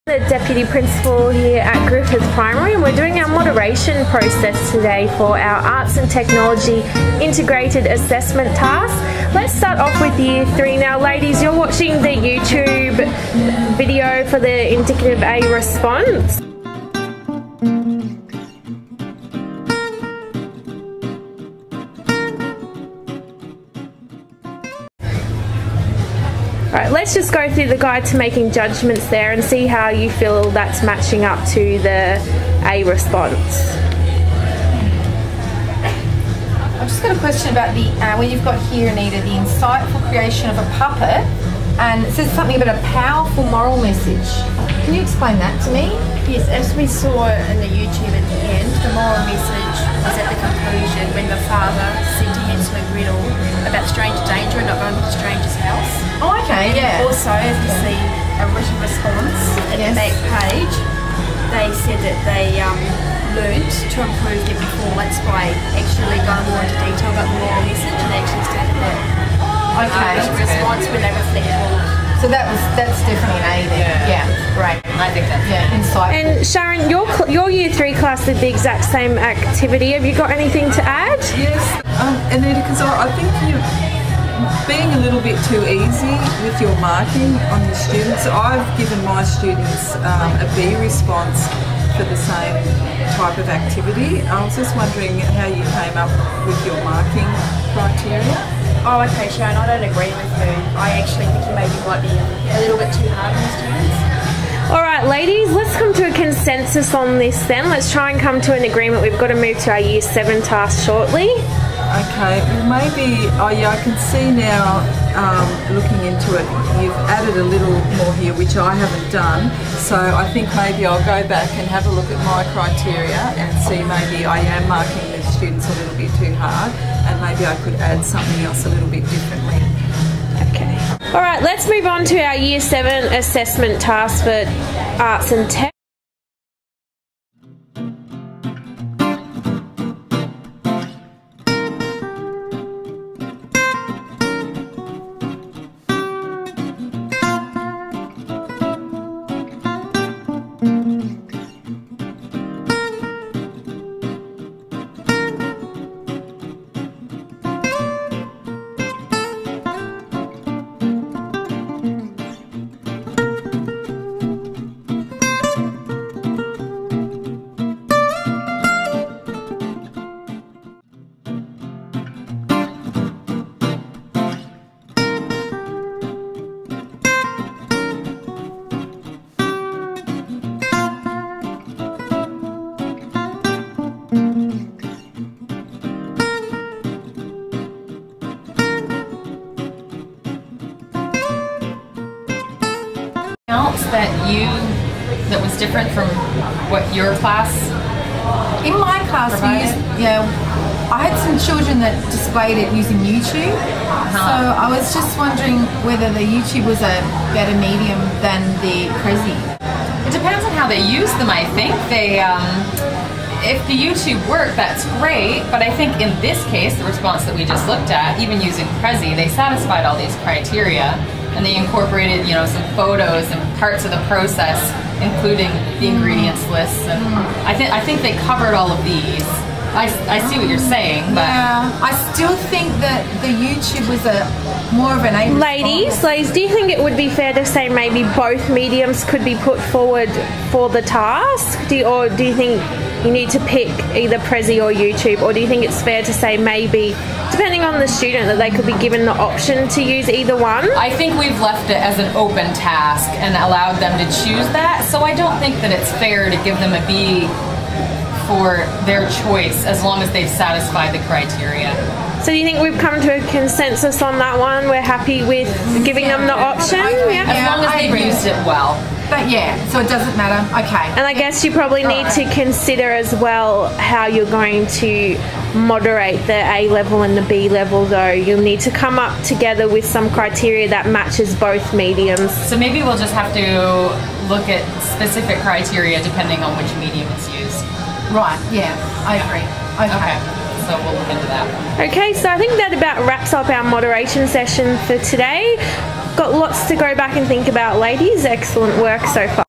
The Deputy Principal here at Griffith Primary, and we're doing our moderation process today for our Arts and Technology Integrated Assessment task. Let's start off with Year 3 now. Ladies, you're watching the YouTube video for the indicative A response. Alright, let's just go through the guide to making judgments there and see how you feel that's matching up to the A response. I've just got a question about the when you've got here, Anita, the insightful creation of a puppet, and it says something about a powerful moral message. Can you explain that to me? Yes, as we saw in the YouTube at the end, the moral message was at the conclusion when the father said to Hansel and Gretel about stranger danger and not going to the stranger's house. Oh, okay, yeah. Also, as you see, a written response at the back page, they said that they learned to improve their performance by actually going more into detail about the moral message and actually stated that response when they reflect on it. So that's definitely an A then. Yeah, great. I think that's insightful. And Sharon, your Year 3 class did the exact same activity. Have you got anything to add? Yes, Anita, because I think you're being a little bit too easy with your marking on your students. I've given my students a B response for the same type of activity. I was just wondering how you came up with your marking criteria. Oh, okay, Sharon, I don't agree with you. I actually think you maybe might be a little bit too hard on the students. Alright ladies, let's come to a consensus on this then. Let's try and come to an agreement. We've got to move to our Year 7 task shortly. Okay, well maybe, oh yeah, I can see now, looking into it, you've added a little more here, which I haven't done. So I think maybe I'll go back and have a look at my criteria and see maybe I am marking the students a little bit too hard, and maybe I could add something else a little bit differently. Okay. Alright, let's move on to our Year 7 assessment task for Arts and Tech. Else that was different from what your class in my class provided? I had some children that displayed it using YouTube. So I was just wondering whether the YouTube was a better medium than the Prezi. It depends on how they use them. I think they if the YouTube worked, that's great, but I think in this case, the response that we just looked at, even using Prezi, they satisfied all these criteria. And they incorporated, some photos and parts of the process, including the ingredients lists. And I think they covered all of these. I see what you're saying, but yeah, I still think that the YouTube was more of an A. Ladies, do you think it would be fair to say maybe both mediums could be put forward for the task? Or do you think you need to pick either Prezi or YouTube? Or do you think it's fair to say maybe, depending on the student, that they could be given the option to use either one? I think we've left it as an open task and allowed them to choose that. So I don't think that it's fair to give them a B for their choice as long as they've satisfied the criteria. So do you think we've come to a consensus on that one? We're happy with giving them the option? Yeah. As long as they've used it well. But yeah, so it doesn't matter. Okay. And I guess you probably need to consider as well how you're going to moderate the A level and the B level though. You'll need to come up together with some criteria that matches both mediums. So maybe we'll just have to look at specific criteria depending on which medium it's used. Right, yeah, I agree. Okay. So we'll look into that. Okay, so I think that about wraps up our moderation session for today. Got lots to go back and think about, ladies. Excellent work so far.